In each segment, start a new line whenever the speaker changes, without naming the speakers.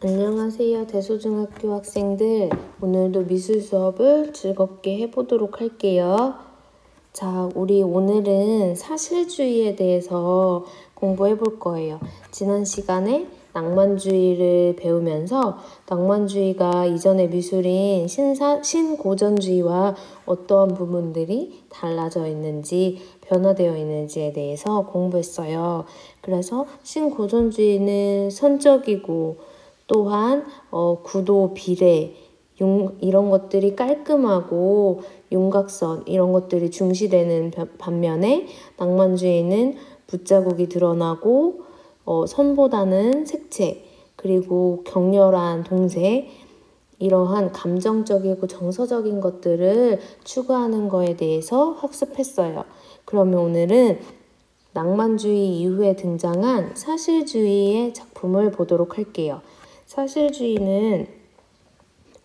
안녕하세요, 대소중학교 학생들. 오늘도 미술 수업을 즐겁게 해보도록 할게요. 자, 우리 오늘은 사실주의에 대해서 공부해 볼 거예요. 지난 시간에 낭만주의를 배우면서 낭만주의가 이전의 미술인 신고전주의와 어떠한 부분들이 달라져 있는지, 변화되어 있는지에 대해서 공부했어요. 그래서 신고전주의는 선적이고 또한 구도, 비례, 이런 것들이 깔끔하고 윤곽선 이런 것들이 중시되는 반면에 낭만주의는 붓자국이 드러나고 선보다는 색채 그리고 격렬한 동색 이러한 감정적이고 정서적인 것들을 추구하는 거에 대해서 학습했어요. 그러면 오늘은 낭만주의 이후에 등장한 사실주의의 작품을 보도록 할게요. 사실주의는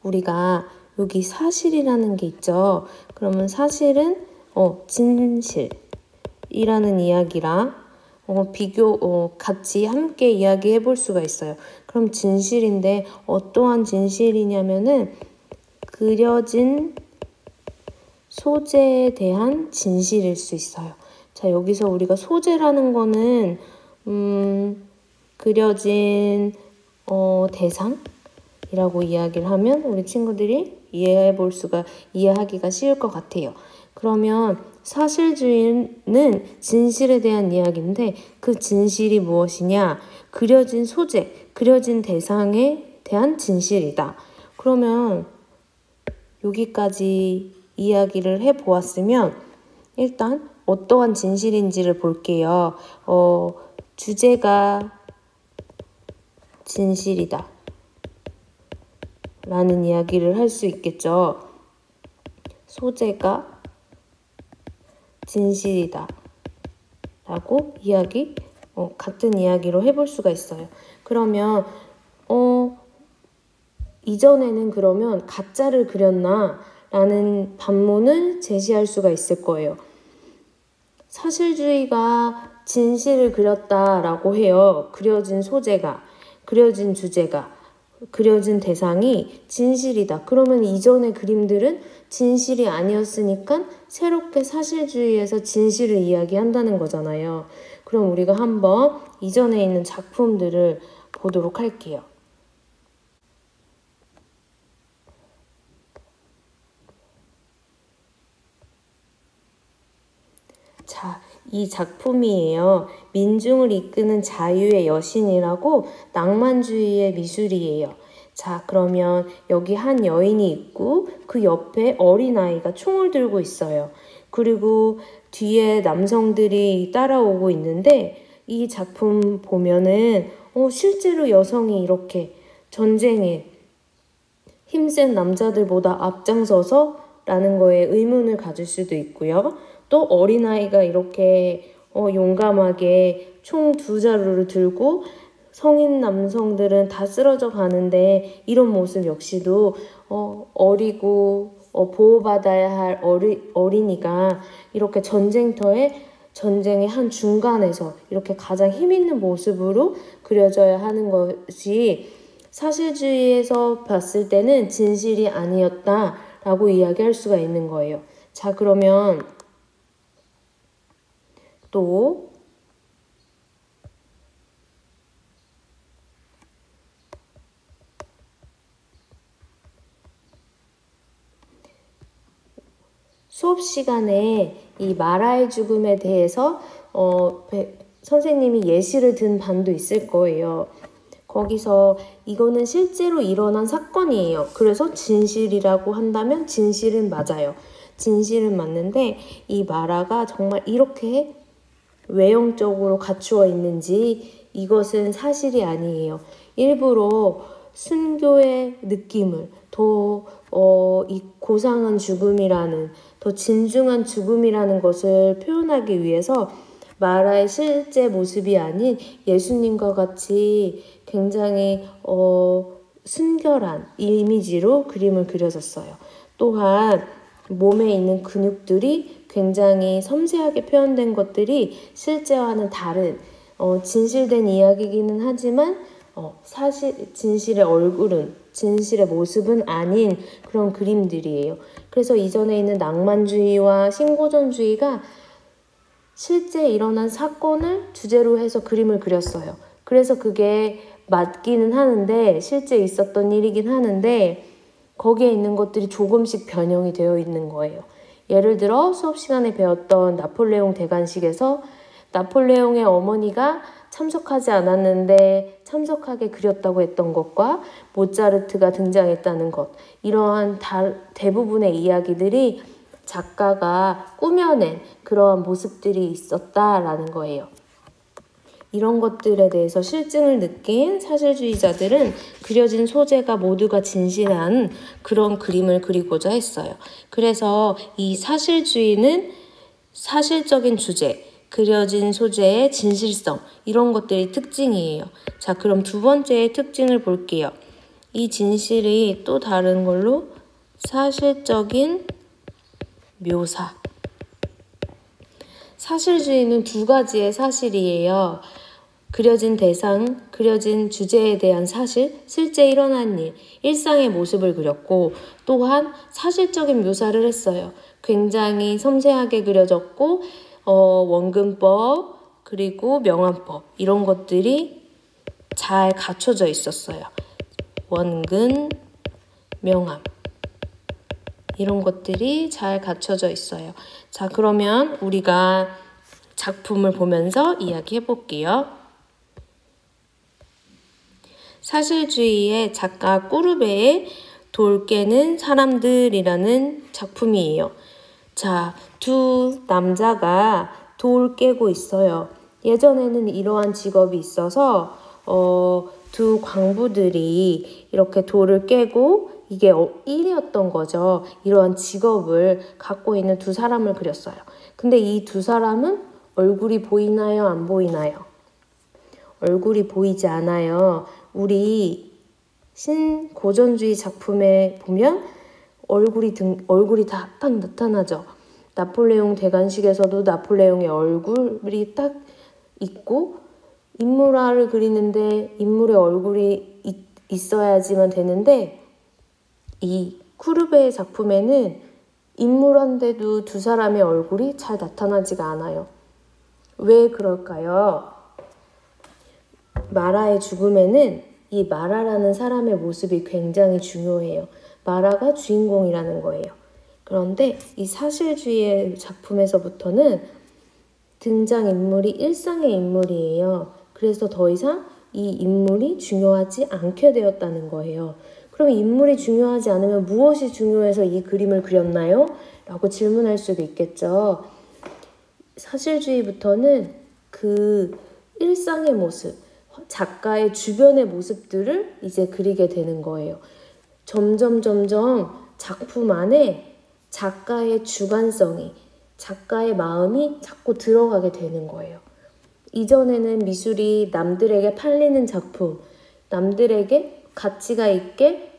우리가 여기 사실이라는 게 있죠. 그러면 사실은 진실이라는 이야기랑 같이 함께 이야기해 볼 수가 있어요. 그럼 진실인데 어떠한 진실이냐면은 그려진 소재에 대한 진실일 수 있어요. 자, 여기서 우리가 소재라는 거는 그려진 대상이라고 이야기를 하면 우리 친구들이 이해하기가 쉬울 것 같아요. 그러면 사실주의는 진실에 대한 이야기인데 그 진실이 무엇이냐? 그려진 소재, 그려진 대상에 대한 진실이다. 그러면 여기까지 이야기를 해보았으면 일단 어떠한 진실인지를 볼게요. 주제가 진실이다 라는 이야기를 할 수 있겠죠. 소재가 진실이다 라고 같은 이야기로 해볼 수가 있어요. 그러면 이전에는 그러면 가짜를 그렸나 라는 반문을 제시할 수가 있을 거예요. 사실주의가 진실을 그렸다라고 해요. 그려진 소재가, 그려진 주제가, 그려진 대상이 진실이다. 그러면 이전의 그림들은 진실이 아니었으니까 새롭게 사실주의에서 진실을 이야기한다는 거잖아요. 그럼 우리가 한번 이전에 있는 작품들을 보도록 할게요. 자, 이 작품이에요. 민중을 이끄는 자유의 여신이라고 낭만주의의 미술이에요. 자, 그러면 여기 한 여인이 있고 그 옆에 어린아이가 총을 들고 있어요. 그리고 뒤에 남성들이 따라오고 있는데 이 작품 보면은 실제로 여성이 이렇게 전쟁에 힘센 남자들보다 앞장서서 라는 거에 의문을 가질 수도 있고요. 또 어린아이가 이렇게 용감하게 총 2자루를 들고 성인 남성들은 다 쓰러져 가는데 이런 모습 역시도 어리고 보호받아야 할 어린이가 이렇게 전쟁의 한 중간에서 이렇게 가장 힘 있는 모습으로 그려져야 하는 것이 사실주의에서 봤을 때는 진실이 아니었다라고 이야기할 수가 있는 거예요. 자, 그러면 또 수업 시간에 이 마라의 죽음에 대해서 선생님이 예시를 든 반도 있을 거예요. 거기서 이거는 실제로 일어난 사건이에요. 그래서 진실이라고 한다면 진실은 맞아요. 진실은 맞는데 이 마라가 정말 이렇게 외형적으로 갖추어 있는지 이것은 사실이 아니에요. 일부러 순교의 느낌을 이 고상한 죽음이라는 더 진중한 죽음이라는 것을 표현하기 위해서 마라의 실제 모습이 아닌 예수님과 같이 굉장히 순결한 이미지로 그림을 그려졌어요. 또한 몸에 있는 근육들이 굉장히 섬세하게 표현된 것들이 실제와는 다른 진실된 이야기이기는 하지만 진실의 얼굴은, 진실의 모습은 아닌 그런 그림들이에요. 그래서 이전에 있는 낭만주의와 신고전주의가 실제 일어난 사건을 주제로 해서 그림을 그렸어요. 그래서 그게 맞기는 하는데, 실제 있었던 일이긴 하는데, 거기에 있는 것들이 조금씩 변형이 되어 있는 거예요. 예를 들어 수업 시간에 배웠던 나폴레옹 대관식에서 나폴레옹의 어머니가 참석하지 않았는데 참석하게 그렸다고 했던 것과 모차르트가 등장했다는 것, 이러한 대부분의 이야기들이 작가가 꾸며낸 그러한 모습들이 있었다라는 거예요. 이런 것들에 대해서 실증을 느낀 사실주의자들은 그려진 소재가 모두가 진실한 그런 그림을 그리고자 했어요. 그래서 이 사실주의는 사실적인 주제, 그려진 소재의 진실성, 이런 것들이 특징이에요. 자, 그럼 두 번째의 특징을 볼게요. 이 진실이 또 다른 걸로 사실적인 묘사. 사실주의는 두 가지의 사실이에요. 그려진 대상, 그려진 주제에 대한 사실, 실제 일어난 일, 일상의 모습을 그렸고, 또한 사실적인 묘사를 했어요. 굉장히 섬세하게 그려졌고, 원근법, 그리고 명암법, 이런 것들이 잘 갖춰져 있었어요. 원근, 명암, 이런 것들이 잘 갖춰져 있어요. 자, 그러면 우리가 작품을 보면서 이야기해 볼게요. 사실주의의 작가 꾸르베의 돌 깨는 사람들이라는 작품이에요. 자, 두 남자가 돌 깨고 있어요. 예전에는 이러한 직업이 있어서 두 광부들이 이렇게 돌을 깨고 이게 일이었던 거죠. 이러한 직업을 갖고 있는 두 사람을 그렸어요. 근데 이 두 사람은 얼굴이 보이나요? 안 보이나요? 얼굴이 보이지 않아요. 우리 신고전주의 작품에 보면 얼굴이 다 딱 나타나죠. 나폴레옹 대관식에서도 나폴레옹의 얼굴이 딱 있고, 인물화를 그리는데 인물의 얼굴이 있어야지만 되는데, 이 쿠르베의 작품에는 인물한데도 두 사람의 얼굴이 잘 나타나지가 않아요. 왜 그럴까요? 마라의 죽음에는 이 마라라는 사람의 모습이 굉장히 중요해요. 마라가 주인공이라는 거예요. 그런데 이 사실주의의 작품에서부터는 등장인물이 일상의 인물이에요. 그래서 더 이상 이 인물이 중요하지 않게 되었다는 거예요. 그럼 인물이 중요하지 않으면 무엇이 중요해서 이 그림을 그렸나요? 라고 질문할 수도 있겠죠. 사실주의부터는 그 일상의 모습, 작가의 주변의 모습들을 이제 그리게 되는 거예요. 점점 작품 안에 작가의 주관성이, 작가의 마음이 자꾸 들어가게 되는 거예요. 이전에는 미술이 남들에게 팔리는 작품, 남들에게 가치가 있게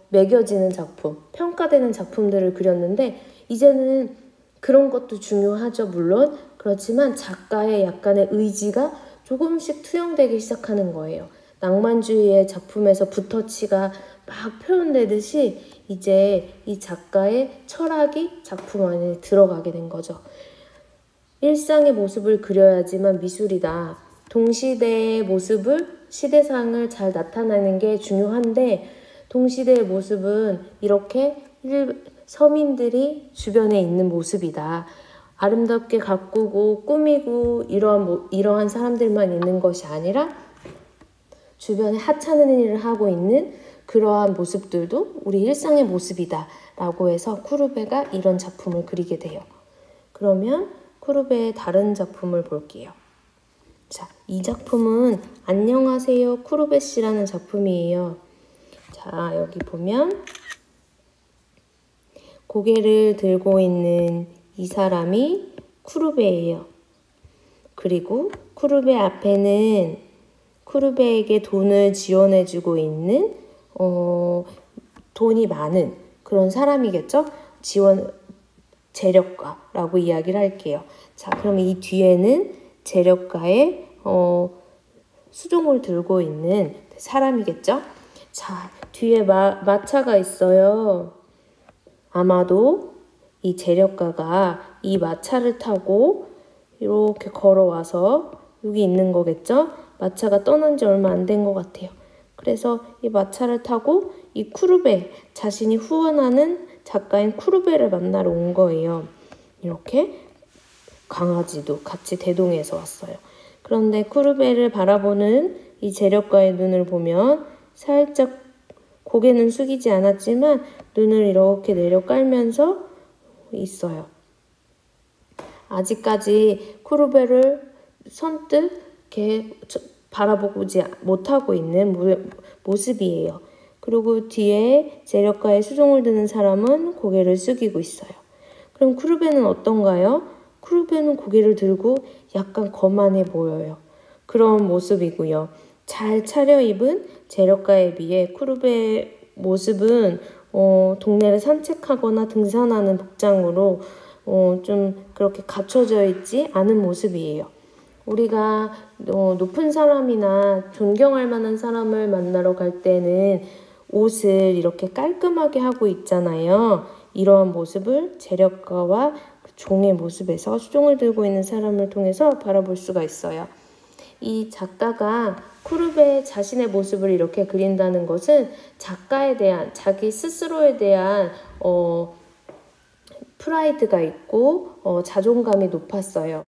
매겨지는 작품, 평가되는 작품들을 그렸는데, 이제는 그런 것도 중요하죠, 물론. 그렇지만 작가의 약간의 의지가 조금씩 투영되기 시작하는 거예요. 낭만주의의 작품에서 붓터치가 막 표현되듯이 이제 이 작가의 철학이 작품 안에 들어가게 된 거죠. 일상의 모습을 그려야지만 미술이다. 동시대의 모습을, 시대상을 잘 나타내는 게 중요한데, 동시대의 모습은 이렇게 서민들이 주변에 있는 모습이다. 아름답게 가꾸고 꾸미고 이러한 사람들만 있는 것이 아니라 주변에 하찮은 일을 하고 있는 그러한 모습들도 우리 일상의 모습이다 라고 해서 쿠르베가 이런 작품을 그리게 돼요. 그러면 쿠르베의 다른 작품을 볼게요. 자, 이 작품은 안녕하세요 쿠르베 씨라는 작품이에요. 자, 여기 보면 고개를 들고 있는 이 사람이 쿠르베예요. 그리고 쿠르베 앞에는 쿠르베에게 돈을 지원해주고 있는 돈이 많은 그런 사람이겠죠? 재력가라고 이야기를 할게요. 자, 그럼 이 뒤에는 재력가의 수종을 들고 있는 사람이겠죠? 자, 뒤에 마차가 있어요. 아마도 이 재력가가 이 마차를 타고 이렇게 걸어와서 여기 있는 거겠죠? 마차가 떠난 지 얼마 안 된 것 같아요. 그래서 이 마차를 타고 이 쿠르베, 자신이 후원하는 작가인 쿠르베를 만나러 온 거예요. 이렇게 강아지도 같이 대동해서 왔어요. 그런데 쿠르베를 바라보는 이 재력가의 눈을 보면 살짝 고개는 숙이지 않았지만 눈을 이렇게 내려 깔면서 있어요. 아직까지 쿠르베를 선뜻 이렇게 바라보지 못하고 있는 모습이에요. 그리고 뒤에 재력가의 수종을 드는 사람은 고개를 숙이고 있어요. 그럼 쿠르베는 어떤가요? 쿠르베는 고개를 들고 약간 거만해 보여요. 그런 모습이고요. 잘 차려입은 재력가에 비해 쿠르베의 모습은 동네를 산책하거나 등산하는 복장으로 좀 그렇게 갖춰져 있지 않은 모습이에요. 우리가 높은 사람이나 존경할 만한 사람을 만나러 갈 때는 옷을 이렇게 깔끔하게 하고 있잖아요. 이러한 모습을 재력가와 종의 모습에서 수종을 들고 있는 사람을 통해서 바라볼 수가 있어요. 이 작가가 쿠르베 자신의 모습을 이렇게 그린다는 것은 작가에 대한, 자기 스스로에 대한 프라이드가 있고 자존감이 높았어요.